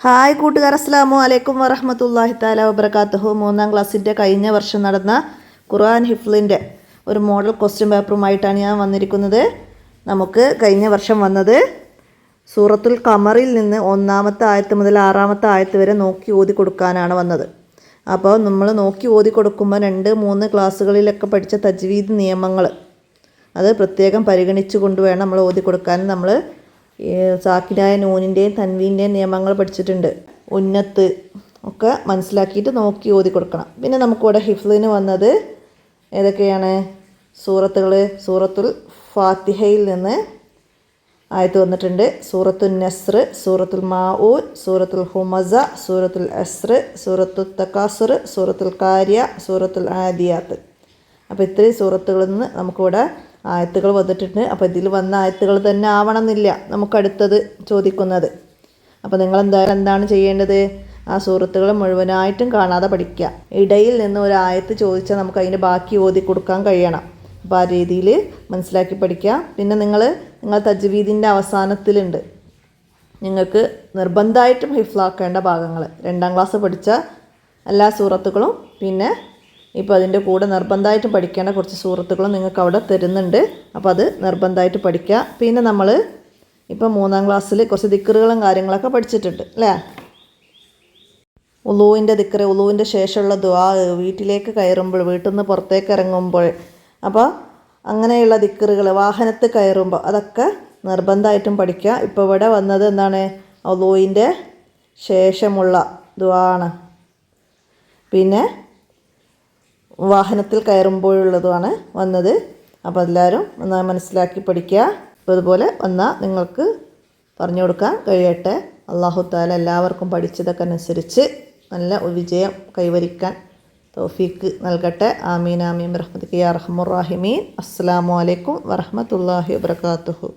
Hi കൂട്ടുകാർ, അസ്സലാമു അലൈക്കും വറഹ്മത്തുള്ളാഹി തആല വബറകാതുഹു. 3ാം ക്ലാസ്സിൻ്റെ കഴിഞ്ഞ വർഷം നടന്ന ഖുർആൻ ഹിഫ്ലിൻ്റെ ഒരു മോഡൽ ക്വസ്റ്റ്യൻ പേപ്പറുമായിട്ടാണ് ഞാൻ വന്നിരിക്കുന്നത്. നമുക്ക് കഴിഞ്ഞ വർഷം വന്നത് സൂറത്തുൽ ഖമറിൽ നിന്ന് 1ാമത്തെ ആയത്ത് മുതൽ 6ാമത്തെ ആയത്ത് വരെ നോക്കി ഓതി കൊടുക്കാനാണ് വന്നത്. അപ്പോൾ നമ്മൾ നോക്കി ഓതി കൊടുക്കുമ്പോൾ 2-3 ക്ലാസ്സുകളിലൊക്കെ പഠിച്ച തജ്വീദ് നിയമങ്ങൾ അത് പ്രത്യേകം പരിഗണിച്ചു കൊണ്ട് വേണം നമ്മൾ ഓതി കൊടുക്കാൻ. നമ്മൾ സാക്കിനായ നൂനിൻ്റെയും തൻവീൻ്റെയും നിയമങ്ങൾ പഠിച്ചിട്ടുണ്ട്. ഉന്നത്ത് ഒക്കെ മനസ്സിലാക്കിയിട്ട് നോക്കി ഓതി കൊടുക്കണം. പിന്നെ നമുക്കിവിടെ ഹിഫ്ലിന് വന്നത് ഏതൊക്കെയാണ് സൂറത്തുകൾ? സൂറത്തുൽ ഫാത്തിഹയിൽ നിന്ന് ആയത്ത് വന്നിട്ടുണ്ട്. സൂറത്തുൽ നസ്ർ, സൂറത്തുൽ മാഊൻ, സൂറത്തുൽ ഹുമസ, സൂറത്തുൽ അസ്ർ, സൂറത്തുൽ തകാസുർ, സൂറത്തുൽ കാരിയ, സൂറത്തുൽ ആദിയാത്ത്. അപ്പോൾ ഇത്രയും സൂറത്തുകളിൽ നിന്ന് നമുക്കിവിടെ ആയത്തുകൾ വന്നിട്ടുണ്ട്. അപ്പോൾ ഇതിൽ വന്ന ആയത്തുകൾ തന്നെ ആവണമെന്നില്ല നമുക്കടുത്തത് ചോദിക്കുന്നത്. അപ്പോൾ നിങ്ങൾ എന്താണ് ചെയ്യേണ്ടത്? ആ സൂറത്തുകൾ മുഴുവനായിട്ടും കാണാതെ പഠിക്കുക. ഇടയിൽ നിന്ന് ഒരു ആയത്ത് ചോദിച്ചാൽ നമുക്ക് അതിൻ്റെ ബാക്കി ഓതി കൊടുക്കാൻ കഴിയണം. അപ്പോൾ ആ രീതിയിൽ മനസ്സിലാക്കി പഠിക്കുക. പിന്നെ നിങ്ങൾ തജ്വീദിൻ്റെ അവസാനത്തിലുണ്ട് നിങ്ങൾക്ക് നിർബന്ധമായിട്ടും ഹിഫ്ലാക്കേണ്ട ഭാഗങ്ങൾ. 2ാം ക്ലാസ് പഠിച്ച എല്ലാ സൂറത്തുകളും പിന്നെ ഇപ്പോൾ അതിൻ്റെ കൂടെ നിർബന്ധമായിട്ടും പഠിക്കേണ്ട കുറച്ച് സൂറത്തുകളും നിങ്ങൾക്ക് അവിടെ തരുന്നുണ്ട്. അപ്പോൾ അത് നിർബന്ധമായിട്ട് പഠിക്കുക. പിന്നെ നമ്മൾ ഇപ്പോൾ 3ാം ക്ലാസ്സിൽ കുറച്ച് ദിക്റുകളും കാര്യങ്ങളൊക്കെ പഠിച്ചിട്ടുണ്ട് അല്ലേ? ഉളൂവിൻ്റെ ദിക്റ്, ഉളൂവിൻ്റെ ശേഷമുള്ള ദുആ, വീട്ടിലേക്ക് കയറുമ്പോൾ, വീട്ടിൽ നിന്ന് പുറത്തേക്ക് ഇറങ്ങുമ്പോൾ, അപ്പോൾ അങ്ങനെയുള്ള ദിക്റുകൾ, വാഹനത്തിൽ കയറുമ്പോൾ അതൊക്കെ നിർബന്ധമായിട്ടും പഠിക്കുക. ഇപ്പോൾ ഇവിടെ വന്നത് എന്താണ്? ഉളൂവിൻ്റെ ശേഷമുള്ള ദുആ ആണ്. പിന്നെ വാഹനത്തിൽ കയറുമ്പോഴുള്ളതുമാണ് വന്നത്. അപ്പോൾ എല്ലാവരും നന്നായി മനസ്സിലാക്കി പഠിക്കുക. അപ്പോൾ അതുപോലെ വന്നാൽ നിങ്ങൾക്ക് പറഞ്ഞു കൊടുക്കാൻ കഴിയട്ടെ. അല്ലാഹു തആല എല്ലാവർക്കും പഠിച്ചതൊക്കെ അനുസരിച്ച് നല്ല വിജയം കൈവരിക്കാൻ തൗഫീക്ക് നൽകട്ടെ. ആമീൻ ആമീൻ ബിറഹ്മതിക യാ അർഹമർ റഹീമീൻ. അസ്സലാമു അലൈക്കും വറഹ്മത്തുള്ളാഹി വബറകാതുഹു.